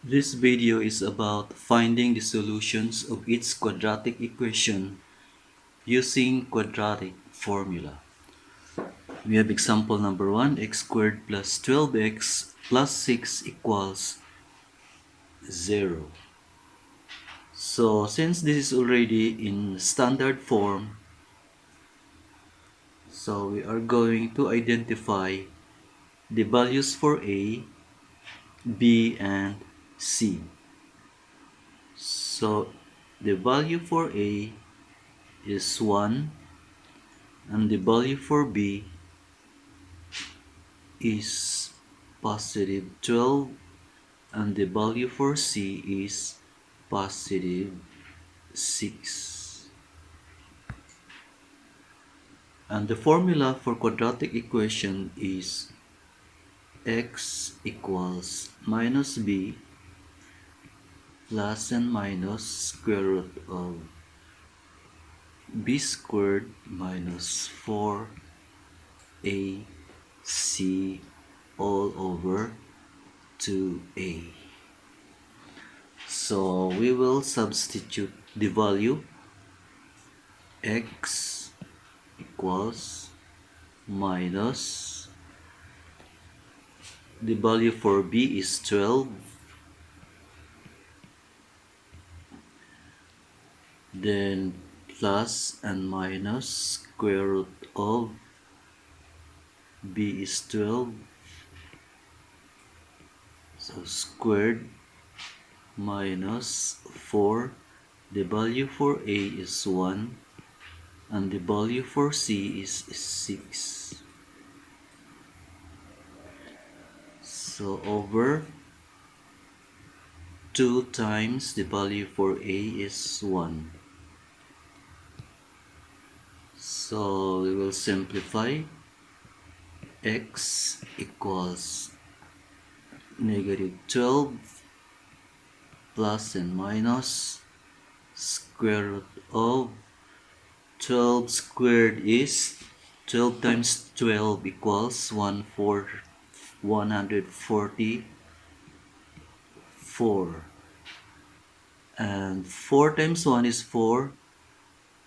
This video is about finding the solutions of its quadratic equation using quadratic formula. We have example number 1, x squared plus 12x plus 6 equals 0. So since this is already in standard form, so we are going to identify the values for a, b, and c. So the value for a is 1 and the value for b is positive 12 and the value for c is positive 6. And the formula for quadratic equation is x equals minus b plus and minus square root of b squared minus 4ac all over 2a. So we will substitute the value x equals minus the value for b is 12, then plus and minus square root of b is 12, so squared minus 4, the value for a is 1 and the value for c is 6. So over 2 times the value for a is 1. So we will simplify. X equals negative 12 plus and minus square root of 12 squared is 12 times 12 equals 144, and 4 times 1 is 4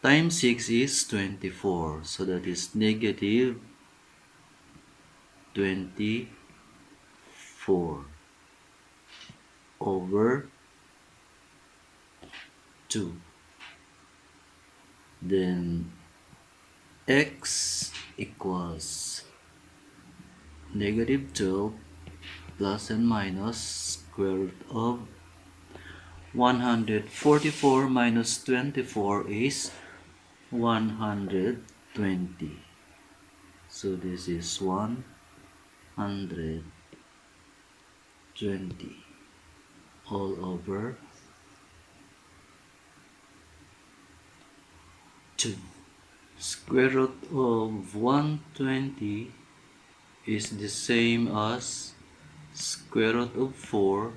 times 6 is 24, so that is negative 24 over 2. Then x equals negative 12 plus and minus square root of 144 minus 24 is 120. So this is 120 all over 2. Square root of 120 is the same as square root of 4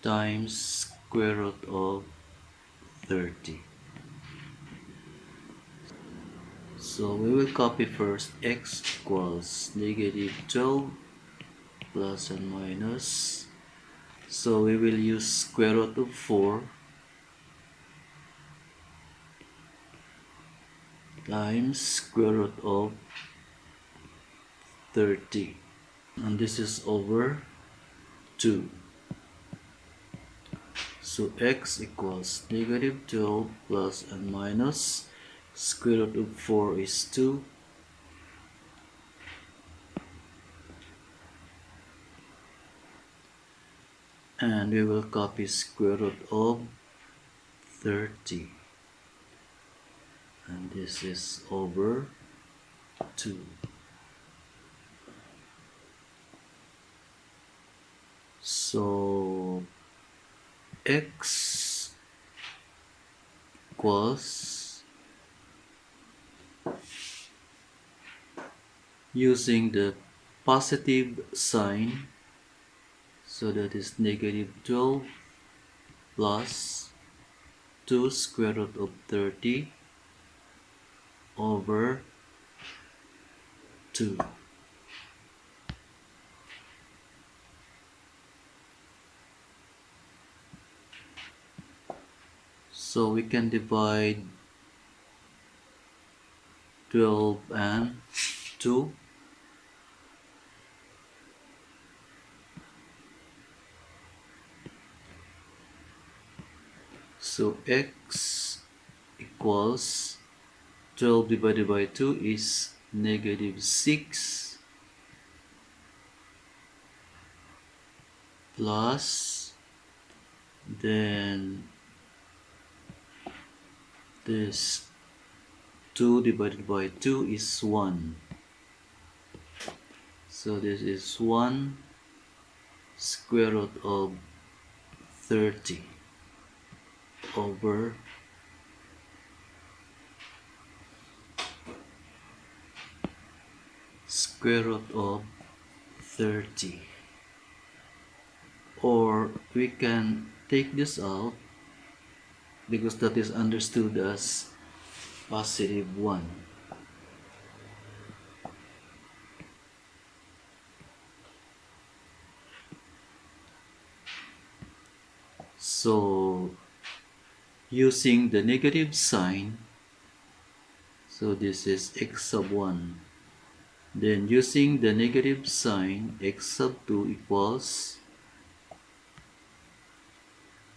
times square root of 30. So we will copy first x equals negative 12 plus and minus. So we will use square root of 4 times square root of 30, and this is over 2. So x equals negative 12 plus and minus square root of 4 is 2, and we will copy square root of 30, and this is over 2. So x equals, using the positive sign, so that is negative 12 plus 2 square root of 30 over 2. So we can divide 12 and 2. So x equals 12 divided by 2 is negative 6 plus, then this 2 divided by 2 is 1. So this is 1 square root of 30 over square root of 30. Or we can take this out because that is understood as positive 1. So using the negative sign, so this is x sub 1. Then using the negative sign, x sub 2 equals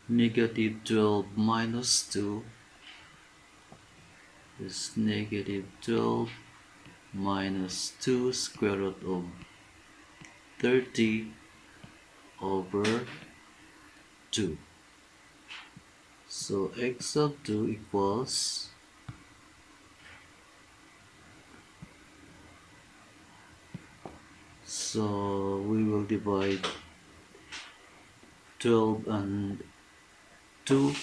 negative 12 minus 2 is negative 12 minus 2 square root of 30 over 2. So x sub 2 equals, so we will divide 12 and 2,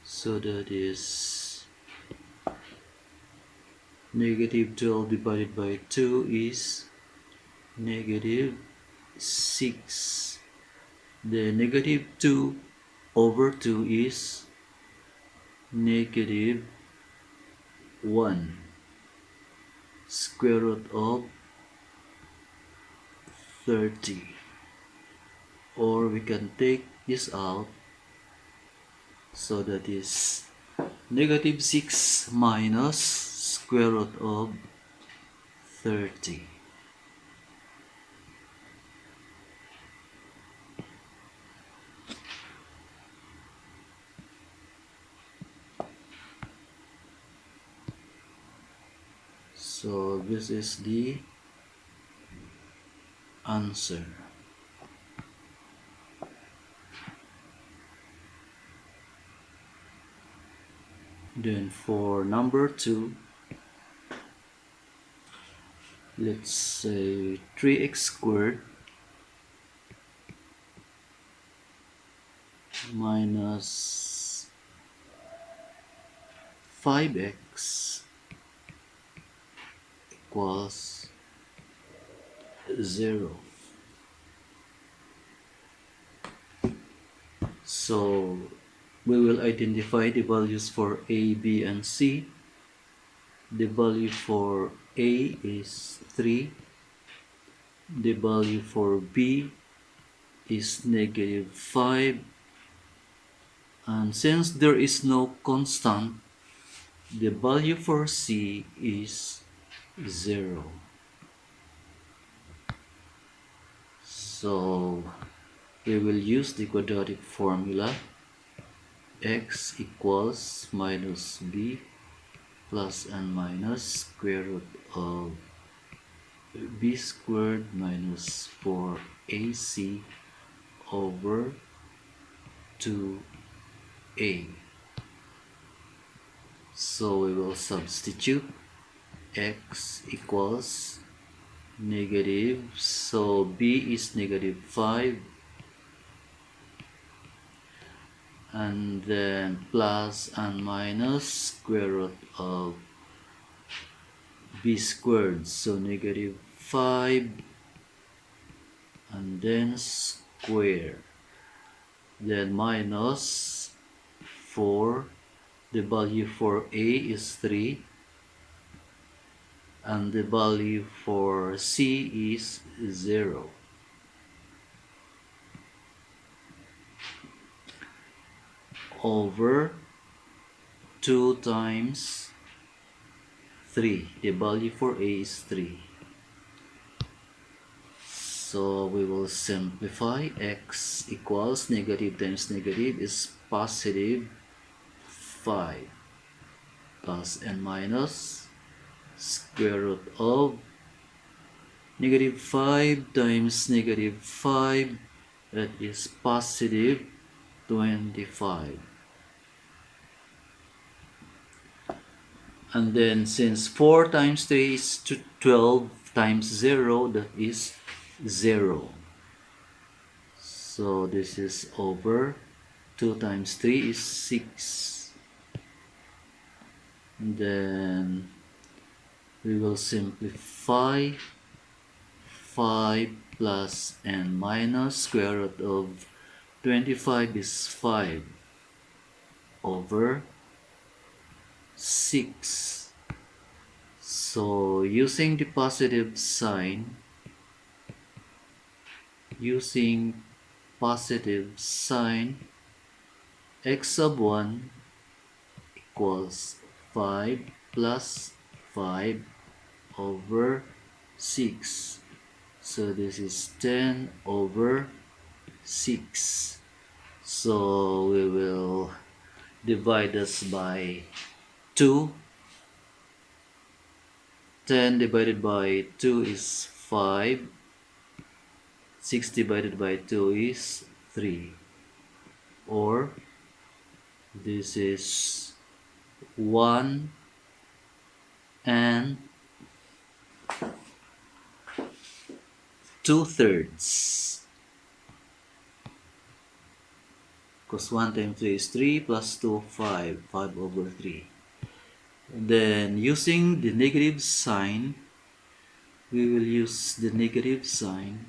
so that is negative 12 divided by 2 is negative 6. The negative 2 over 2 is negative 1 square root of 30. Or we can take this out, so that is negative 6 minus square root of 30. So this is the answer. Then for number 2, let's say 3x squared minus 5x equals 0. So we will identify the values for a, b, and c. The value for a is 3. The value for b is negative 5. And since there is no constant, the value for c is 0. So we will use the quadratic formula. X equals minus b plus and minus square root of b squared minus 4ac over 2a. So we will substitute x equals negative, so b is negative 5, and then plus and minus square root of b squared, so negative 5 and then square, then minus 4. The value for a is 3 and the value for c is 0. over 2 times 3. The value for a is 3. So we will simplify. X equals negative times negative is positive 5 plus and minus square root of negative 5 times negative 5, that is positive 25. And then since 4 times 3 is 12 times 0, that is 0. So this is over 2 times 3 is 6. And then we will simplify 5 plus and minus square root of 25 is 5 over 6. So using the positive sign, x sub 1 equals 5 plus 5 over 6. So this is 10 over 6. So we will divide this by 2. 10 divided by 2 is 5. 6 divided by 2 is 3. Or this is 1 and 2/3. Because 1 times 3 is 3 plus 2, 5. 5 over 3. And then using the negative sign, we will use the negative sign.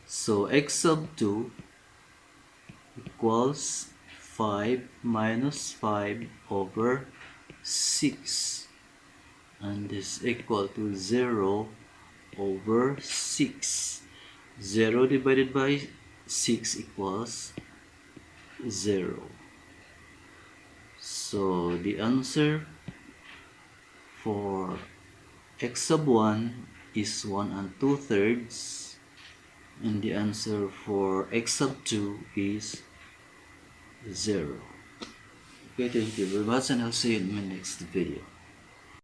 So x sub 2 equals 5 minus 5 over 6. And this equal to 0 over 6. 0 divided by 6 equals 0. So the answer for x sub 1 is 1 and 2/3, and the answer for x sub 2 is 0. Okay, thank you very much, and I'll see you in my next video.